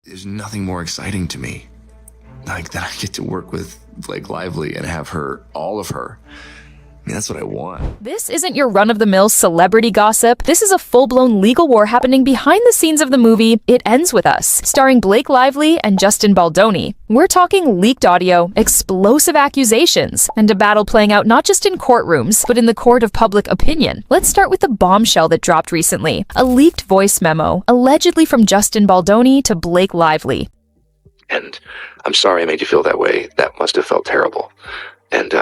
There's nothing more exciting to me like that I get to work with Blake Lively and have her, all of her. I mean, that's what I want. This isn't your run-of-the-mill celebrity gossip. This is a full-blown legal war happening behind the scenes of the movie It Ends With Us, starring Blake Lively and Justin Baldoni. We're talking leaked audio, explosive accusations, and a battle playing out not just in courtrooms, but in the court of public opinion. Let's start with the bombshell that dropped recently. A leaked voice memo, allegedly from Justin Baldoni to Blake Lively. And I'm sorry I made you feel that way. That must have felt terrible. And,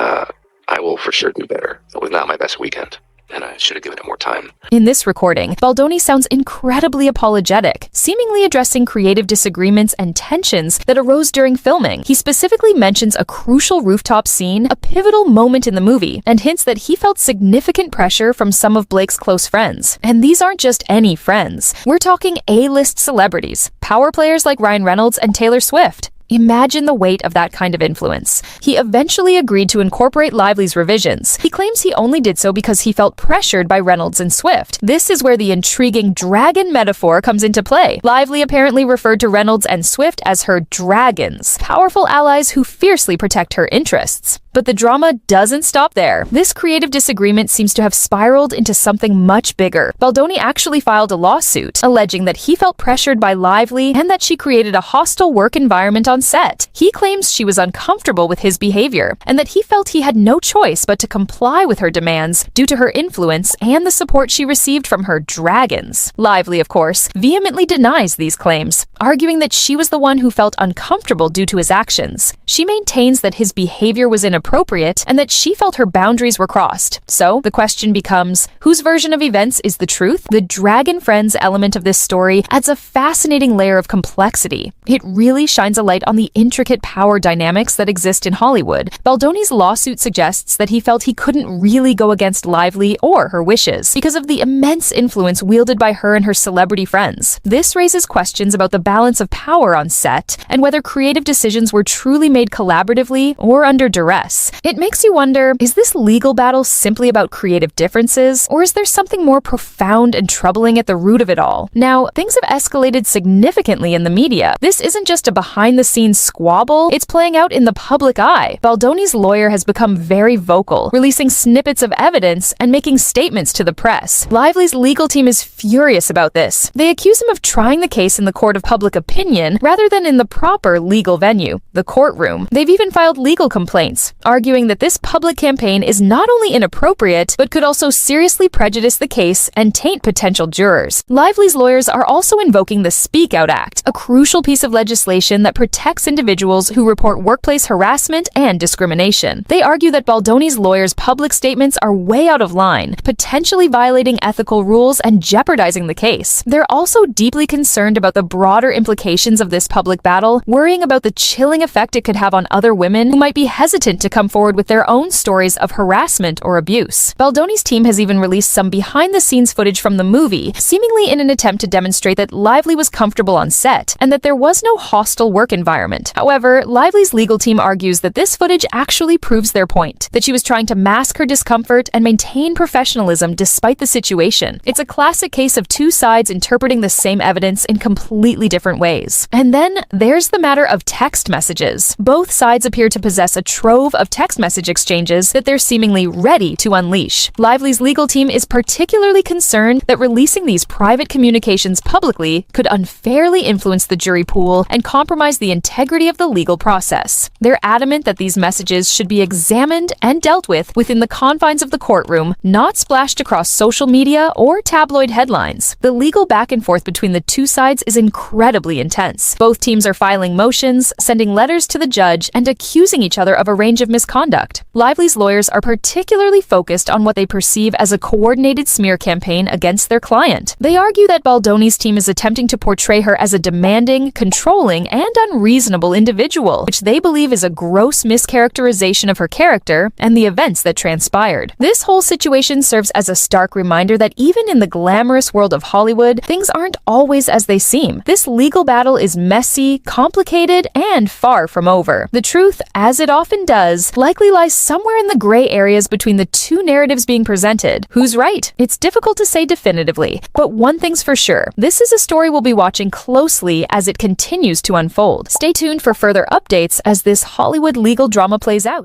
I will for sure do better. It was not my best weekend, and I should have given it more time. In this recording, Baldoni sounds incredibly apologetic, seemingly addressing creative disagreements and tensions that arose during filming. He specifically mentions a crucial rooftop scene, a pivotal moment in the movie, and hints that he felt significant pressure from some of Blake's close friends. And these aren't just any friends. We're talking A-list celebrities, power players like Ryan Reynolds and Taylor Swift. Imagine the weight of that kind of influence. He eventually agreed to incorporate Lively's revisions. He claims he only did so because he felt pressured by Reynolds and Swift. This is where the intriguing dragon metaphor comes into play. Lively apparently referred to Reynolds and Swift as her dragons, powerful allies who fiercely protect her interests. But the drama doesn't stop there. This creative disagreement seems to have spiraled into something much bigger. Baldoni actually filed a lawsuit, alleging that he felt pressured by Lively and that she created a hostile work environment on set. He claims she was uncomfortable with his behavior, and that he felt he had no choice but to comply with her demands due to her influence and the support she received from her dragons. Lively, of course, vehemently denies these claims, arguing that she was the one who felt uncomfortable due to his actions. She maintains that his behavior was inappropriate and that she felt her boundaries were crossed. So the question becomes, whose version of events is the truth? The Dragon Friends element of this story adds a fascinating layer of complexity. It really shines a light on the intricate power dynamics that exist in Hollywood. Baldoni's lawsuit suggests that he felt he couldn't really go against Lively or her wishes because of the immense influence wielded by her and her celebrity friends. This raises questions about the balance of power on set and whether creative decisions were truly made collaboratively or under duress. It makes you wonder, is this legal battle simply about creative differences, or is there something more profound and troubling at the root of it all? Now, things have escalated significantly in the media. This isn't just a behind-the-scenes squabble, it's playing out in the public eye. Baldoni's lawyer has become very vocal, releasing snippets of evidence and making statements to the press. Lively's legal team is furious about this. They accuse him of trying the case in the court of public opinion rather than in the proper legal venue, the courtroom. They've even filed legal complaints, arguing that this public campaign is not only inappropriate, but could also seriously prejudice the case and taint potential jurors. Lively's lawyers are also invoking the Speak Out Act, a crucial piece of legislation that protects individuals who report workplace harassment and discrimination. They argue that Baldoni's lawyers' public statements are way out of line, potentially violating ethical rules and jeopardizing the case. They're also deeply concerned about the broader implications of this public battle, worrying about the chilling effect it could have on other women who might be hesitant to come forward with their own stories of harassment or abuse. Baldoni's team has even released some behind-the-scenes footage from the movie, seemingly in an attempt to demonstrate that Lively was comfortable on set and that there was no hostile work environment. However, Lively's legal team argues that this footage actually proves their point, that she was trying to mask her discomfort and maintain professionalism despite the situation. It's a classic case of two sides interpreting the same evidence in completely different ways. And then there's the matter of text messages. Both sides appear to possess a trove of text message exchanges that they're seemingly ready to unleash. Lively's legal team is particularly concerned that releasing these private communications publicly could unfairly influence the jury pool and compromise the integrity of the legal process. They're adamant that these messages should be examined and dealt with within the confines of the courtroom, not splashed across social media or tabloid headlines. The legal back and forth between the two sides is incredibly intense. Both teams are filing motions, sending letters to the judge, and accusing each other of a range of misconduct. Lively's lawyers are particularly focused on what they perceive as a coordinated smear campaign against their client. They argue that Baldoni's team is attempting to portray her as a demanding, controlling, and unreasonable individual, which they believe is a gross mischaracterization of her character and the events that transpired. This whole situation serves as a stark reminder that even in the glamorous world of Hollywood, things aren't always as they seem. This legal battle is messy, complicated, and far from over. The truth, as it often does, likely lies somewhere in the gray areas between the two narratives being presented. Who's right? It's difficult to say definitively, but one thing's for sure. This is a story we'll be watching closely as it continues to unfold. Stay tuned for further updates as this Hollywood legal drama plays out.